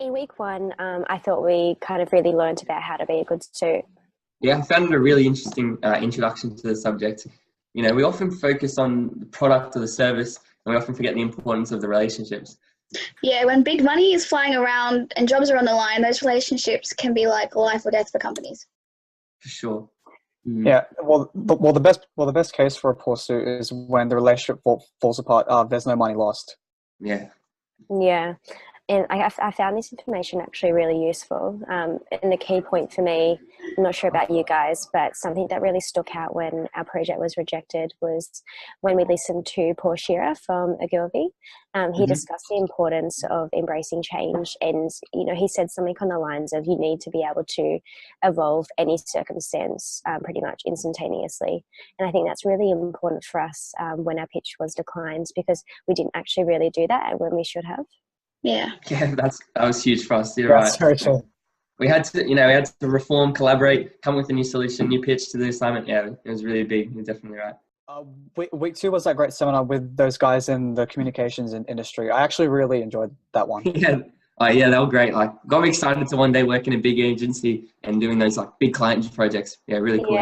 In week one, I thought we kind of really learned about how to be a good student. Yeah, I found it a really interesting introduction to the subject. We often focus on the product or the service, and we often forget the importance of the relationships. Yeah, when big money is flying around and jobs are on the line, those relationships can be like life or death for companies. For sure. Mm. Yeah, the best case for a poor suit is when the relationship falls apart. There's no money lost. Yeah. Yeah. And I found this information actually really useful. And the key point for me, I'm not sure about you guys, but something that really stuck out when our project was rejected was when we listened to Paul Shearer from Ogilvy. He discussed the importance of embracing change, and he said something on the lines of you need to be able to evolve any circumstance pretty much instantaneously. And I think that's really important for us when our pitch was declined, because we didn't actually really do that when we should have. Yeah. Yeah, that was huge for us. You're That's right. very true. We had to, reform, collaborate, come with a new solution, new pitch to the assignment. Yeah, it was really big. You're definitely right. Week 2 was that great seminar with those guys in the communications industry. I actually really enjoyed that one. Yeah. Oh, yeah, they were great. Like, got me excited to one day work in a big agency and doing those big client projects. Yeah, really cool.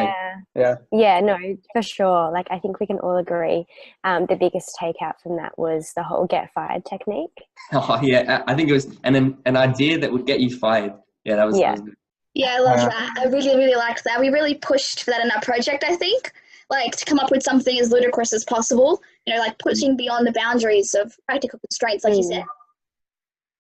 Yeah, no, for sure. Like, I think we can all agree the biggest takeout from that was the whole get fired technique. Oh, yeah. I think it was an idea that would get you fired. Yeah, that was good. Yeah, I love that. I really, really liked that. We really pushed for that in our project, I think. To come up with something as ludicrous as possible, pushing beyond the boundaries of practical constraints, like you said.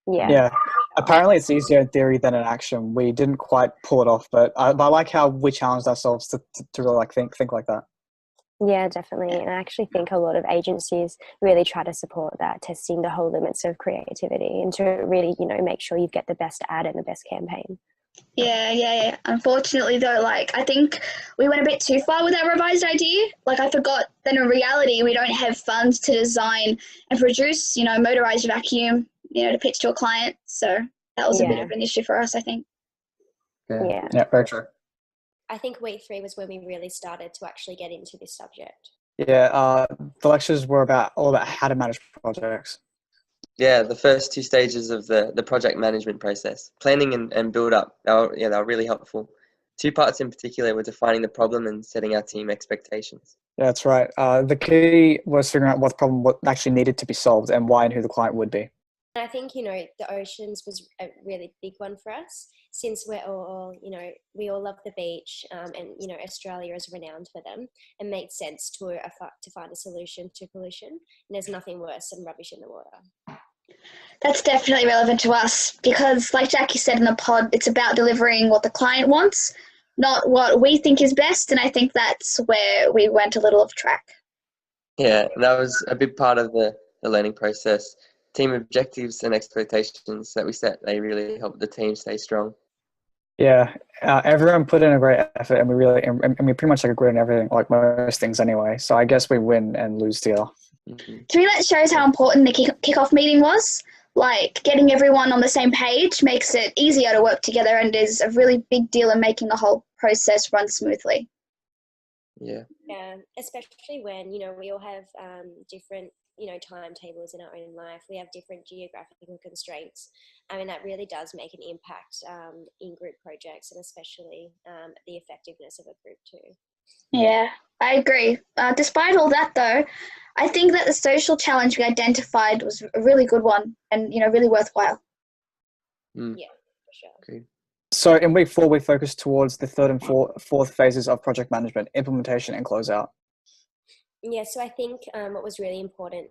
Yeah. Apparently it's easier in theory than in action. We didn't quite pull it off, but I like how we challenged ourselves to really think like that. Yeah, definitely. And I actually think a lot of agencies really try to support that, testing the whole limits of creativity and to really, make sure you get the best ad and the best campaign. Yeah. Unfortunately, though, I think we went a bit too far with our revised idea. I forgot that in reality, we don't have funds to design and produce, motorized vacuum, to pitch to a client. So that was a bit of an issue for us, I think. Yeah, very true. I think week 3 was when we really started to actually get into this subject. Yeah, the lectures were all about how to manage projects. Yeah, the first 2 stages of the project management process, planning and build up, they were really helpful. 2 parts in particular were defining the problem and setting our team expectations. Yeah, that's right. The key was figuring out what actually needed to be solved and why and who the client would be. I think, the oceans was a really big one for us, since we're all, we all love the beach and, Australia is renowned for them. It makes sense to find a solution to pollution. And there's nothing worse than rubbish in the water. That's definitely relevant to us because, like Jackie said in the pod, it's about delivering what the client wants, not what we think is best. And I think that's where we went a little off track. Yeah, that was a big part of the learning process. Team objectives and expectations that we set, they really helped the team stay strong. Yeah, everyone put in a great effort, and we pretty much agreed on everything, like most things anyway. So I guess we win and lose together. To me, that shows how important the kickoff meeting was. Getting everyone on the same page makes it easier to work together and is a really big deal in making the whole process run smoothly. Yeah, especially when, we all have different, timetables in our own life. We have different geographical constraints. I mean, that really does make an impact in group projects and especially the effectiveness of a group too. Yeah, I agree. Despite all that, though, I think that the social challenge we identified was a really good one and, really worthwhile. Yeah, for sure. Okay. So in week 4, we focused towards the 3rd and 4th phases of project management, implementation and closeout. Yeah, so I think what was really important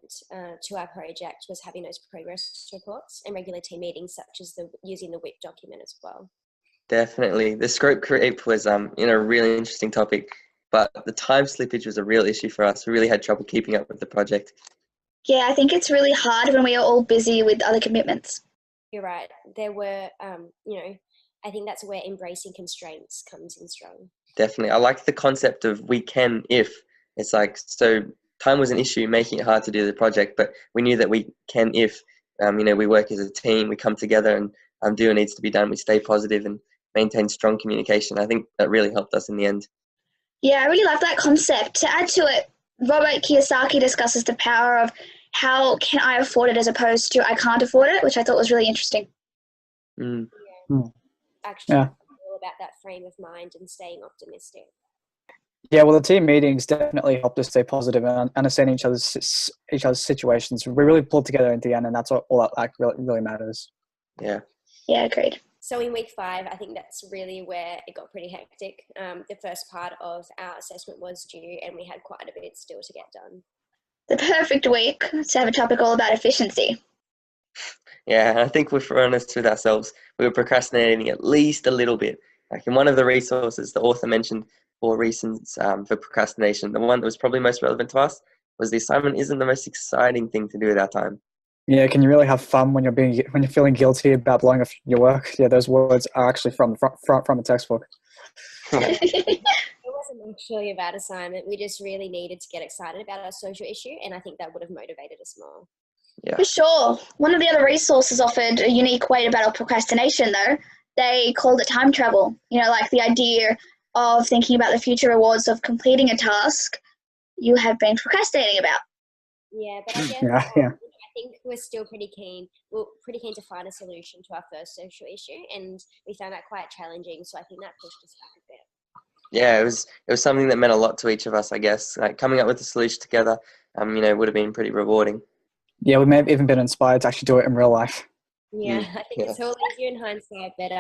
to our project was having those progress reports and regular team meetings, such as using the WIP document as well. Definitely. The scope creep was a really interesting topic, but the time slippage was a real issue for us. We really had trouble keeping up with the project. Yeah, I think it's really hard when we are all busy with other commitments. You're right. There were, I think that's where embracing constraints comes in strong. Definitely. I like the concept of we can if. It's so time was an issue, making it hard to do the project, but we knew that we can if, we work as a team, we come together and do what needs to be done. We stay positive and maintain strong communication. I think that really helped us in the end. Yeah, I really love that concept. To add to it, Robert Kiyosaki discusses the power of how can I afford it as opposed to I can't afford it, which I thought was really interesting. Mm. Actually, Yeah. all about that frame of mind and staying optimistic. Yeah, well, the team meetings definitely helped us stay positive and understand each other's situations. We really pulled together in the end, and that's all that like really matters. Yeah. Yeah, agreed. So in week 5, I think that's really where it got pretty hectic. The first part of our assessment was due, and we had quite a bit still to get done. The perfect week to have a topic all about efficiency. Yeah, and I think if we're honest with ourselves, we were procrastinating at least a little bit. Like in one of the resources, the author mentioned 4 reasons for procrastination. The one that was probably most relevant to us was the assignment isn't the most exciting thing to do with our time. Yeah, can you really have fun when you're feeling guilty about blowing off your work? Yeah, those words are actually from a textbook. It wasn't actually about assignment. We just really needed to get excited about our social issue, and I think that would have motivated us more. Yeah. For sure. One of the other resources offered a unique way to battle procrastination, though. They called it time travel. You know, like the idea of thinking about the future rewards of completing a task you have been procrastinating about. Yeah, but I guess Yeah. I think we're still pretty keen. We're pretty keen to find a solution to our first social issue, and we found that quite challenging. So I think that pushed us back a bit. Yeah, it was something that meant a lot to each of us, I guess. Like coming up with a solution together, would have been pretty rewarding. Yeah, we may have even been inspired to actually do it in real life. Yeah, I think it's all easier in hindsight, but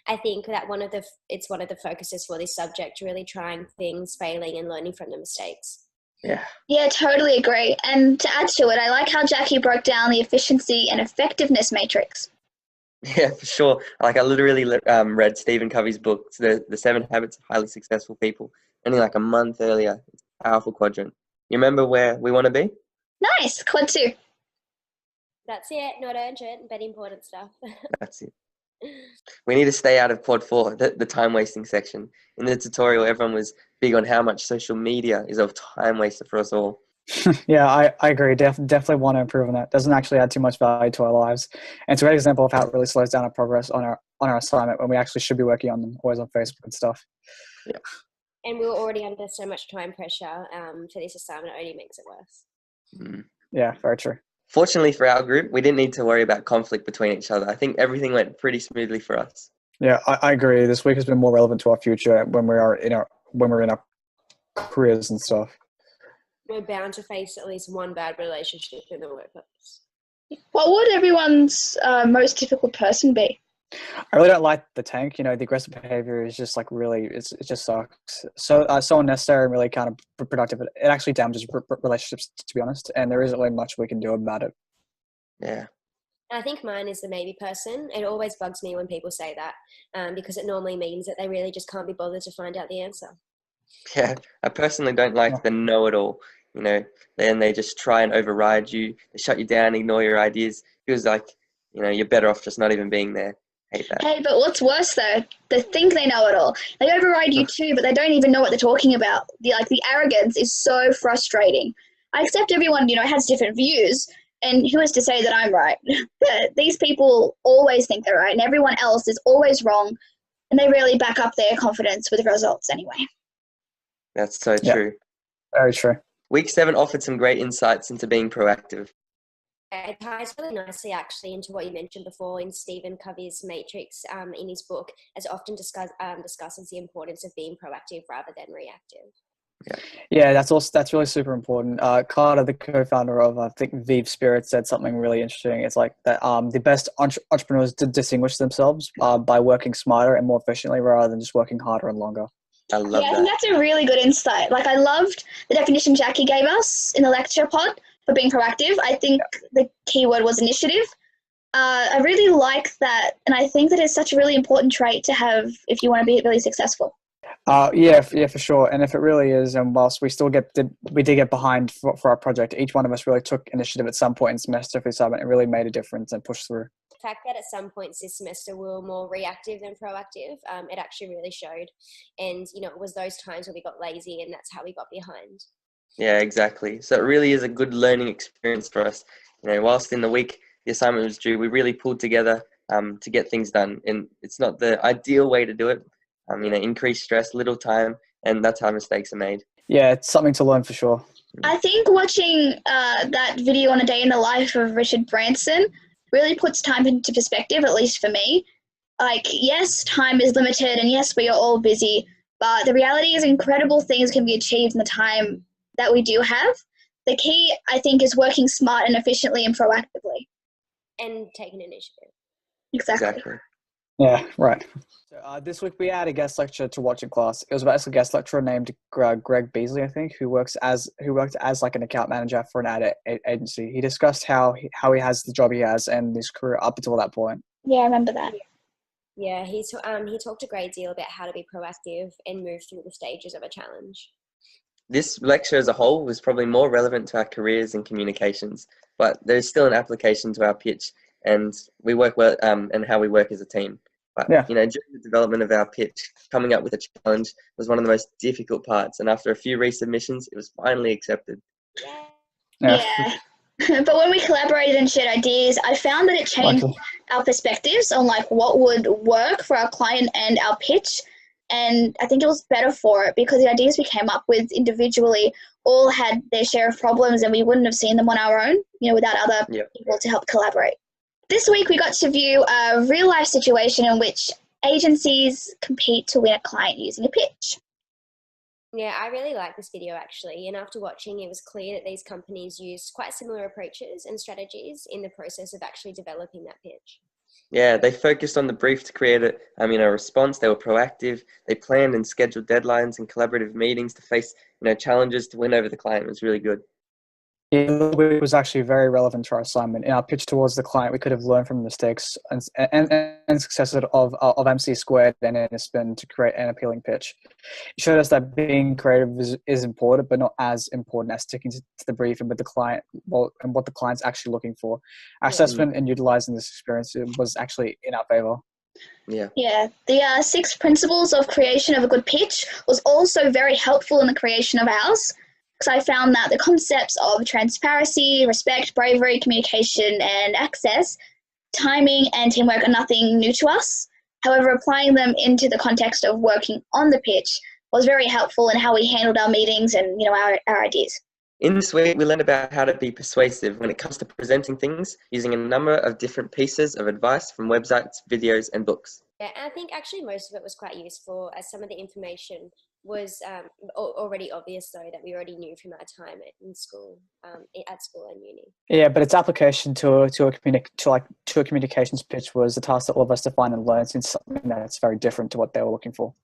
I think that it's one of the focuses for this subject, really trying things, failing, and learning from the mistakes. Yeah, totally agree. And to add to it, I like how Jackie broke down the efficiency and effectiveness matrix. Yeah, for sure. Like I literally read Stephen Covey's book, the 7 Habits of Highly Successful People, only like a month earlier. It's a powerful quadrant. You remember where we want to be? Nice. Quad 2. That's it. Not urgent, but important stuff. That's it. We need to stay out of quad 4, the time wasting section. In the tutorial, everyone was big on how much social media is a time waster for us all. Yeah, I agree. Definitely want to improve on that. Doesn't actually add too much value to our lives. And it's a great example of how it really slows down our progress on our assignment when we actually should be working on them, always on Facebook and stuff. Yeah. And we were already under so much time pressure for this assignment, it only makes it worse. Mm. Yeah, very true. Fortunately for our group, we didn't need to worry about conflict between each other. I think everything went pretty smoothly for us. Yeah, I agree. This week has been more relevant to our future when we're in our careers and stuff. We're bound to face at least one bad relationship in the workplace. What would everyone's most difficult person be? I really don't like the tank. The aggressive behavior is just like really, it just sucks. So unnecessary and really kind of productive. It actually damages relationships, to be honest. And there isn't really much we can do about it. Yeah. I think mine is the maybe person. It always bugs me when people say that because it normally means that they really just can't be bothered to find out the answer. Yeah, I personally don't like the know-it-all. Then they just try and override you. They shut you down, ignore your ideas. Feels like, you're better off just not even being there. Hate that. Hey, but what's worse though? They think they know it all. They override you too, but they don't even know what they're talking about. The arrogance is so frustrating. I accept everyone, has different views, and who is to say that I'm right? These people always think they're right, and everyone else is always wrong, and they rarely back up their confidence with results anyway. That's so true. Very true. Week 7 offered some great insights into being proactive. It ties really nicely actually into what you mentioned before in Stephen Covey's Matrix in his book, as often discusses the importance of being proactive rather than reactive. Yeah, that's really super important. Carter, the co-founder of I think Vive Spirit, said something really interesting. It's like that the best entrepreneurs distinguish themselves by working smarter and more efficiently rather than just working harder and longer. I love I think that's a really good insight. Like, I loved the definition Jackie gave us in the lecture pod for being proactive. I think the key word was initiative. I really like that, and I think that it's such a really important trait to have if you want to be really successful. Yeah, for sure. And if it really is, and whilst we did get behind for our project, each one of us really took initiative at some point in semester for assignment and really made a difference and pushed through. The fact that at some points this semester we were more reactive than proactive, it actually really showed. And, it was those times where we got lazy and that's how we got behind. Yeah, exactly. So it really is a good learning experience for us. Whilst in the week the assignment was due, we really pulled together to get things done. And it's not the ideal way to do it. Increased stress, little time, and that's how mistakes are made. Yeah, it's something to learn for sure. I think watching that video on a day in the life of Richard Branson really puts time into perspective, at least for me. Like, yes, time is limited and yes, we are all busy, but the reality is incredible things can be achieved in the time that we do have. The key, I think, is working smart and efficiently and proactively. And taking initiative. Exactly. Yeah, right. So, this week we had a guest lecture to watch in class. It was about a guest lecturer named Greg Beasley, I think, who worked as like an account manager for an ad agency. He discussed how he has the job he has and his career up until that point. Yeah, I remember that. Yeah, he talked a great deal about how to be proactive and move through the stages of a challenge. This lecture as a whole was probably more relevant to our careers and communications, but there's still an application to our pitch and we work well and how we work as a team. But Yeah. during the development of our pitch, coming up with a challenge was one of the most difficult parts. And after a few resubmissions, it was finally accepted. Yeah. But when we collaborated and shared ideas, I found that it changed our perspectives on like what would work for our client and our pitch. And I think it was better for it because the ideas we came up with individually all had their share of problems and we wouldn't have seen them on our own, without other people to help collaborate. This week we got to view a real life situation in which agencies compete to win a client using a pitch. Yeah, I really like this video actually, and after watching it was clear that these companies used quite similar approaches and strategies in the process of actually developing that pitch. Yeah, they focused on the brief to create a response. They were proactive. They planned and scheduled deadlines and collaborative meetings to face challenges to win over the client. It was really good. It was actually very relevant to our assignment. In our pitch towards the client, we could have learned from the mistakes and successes of MC squared and NSPIN to create an appealing pitch. It showed us that being creative is important, but not as important as sticking to the brief and with the client and what the client's actually looking for. Our assessment and utilizing this experience was actually in our favor. Yeah. The 6 principles of creation of a good pitch was also very helpful in the creation of ours. Because I found that the concepts of transparency, respect, bravery, communication, and access, timing, and teamwork are nothing new to us. However, applying them into the context of working on the pitch was very helpful in how we handled our meetings and our ideas. In this week, we learned about how to be persuasive when it comes to presenting things using a number of different pieces of advice from websites, videos, and books. Yeah, and I think actually most of it was quite useful as some of the information was already obvious though that we already knew from our time at school and uni. Yeah, but its application to a communications pitch was a task that all of us defined and learned since something that's very different to what they were looking for.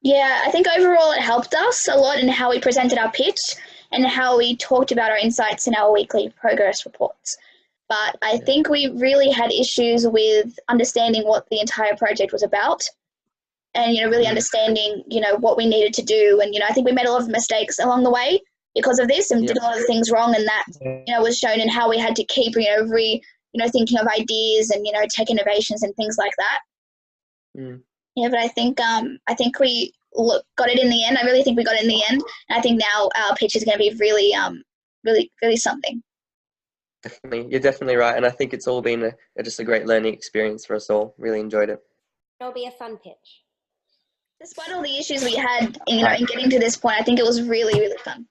Yeah, I think overall it helped us a lot in how we presented our pitch and how we talked about our insights in our weekly progress reports. But I think we really had issues with understanding what the entire project was about and, really understanding, what we needed to do. And, I think we made a lot of mistakes along the way because of this and did a lot of things wrong. And that, was shown in how we had to keep, thinking of ideas and, tech innovations and things like that. Yeah, but I think we got it in the end. I really think we got it in the end. And I think now our pitch is going to be really, really something. Definitely. You're definitely right. And I think it's all been just a great learning experience for us all. Really enjoyed it. It'll be a fun pitch. Despite all the issues we had, in getting to this point, I think it was really, really fun.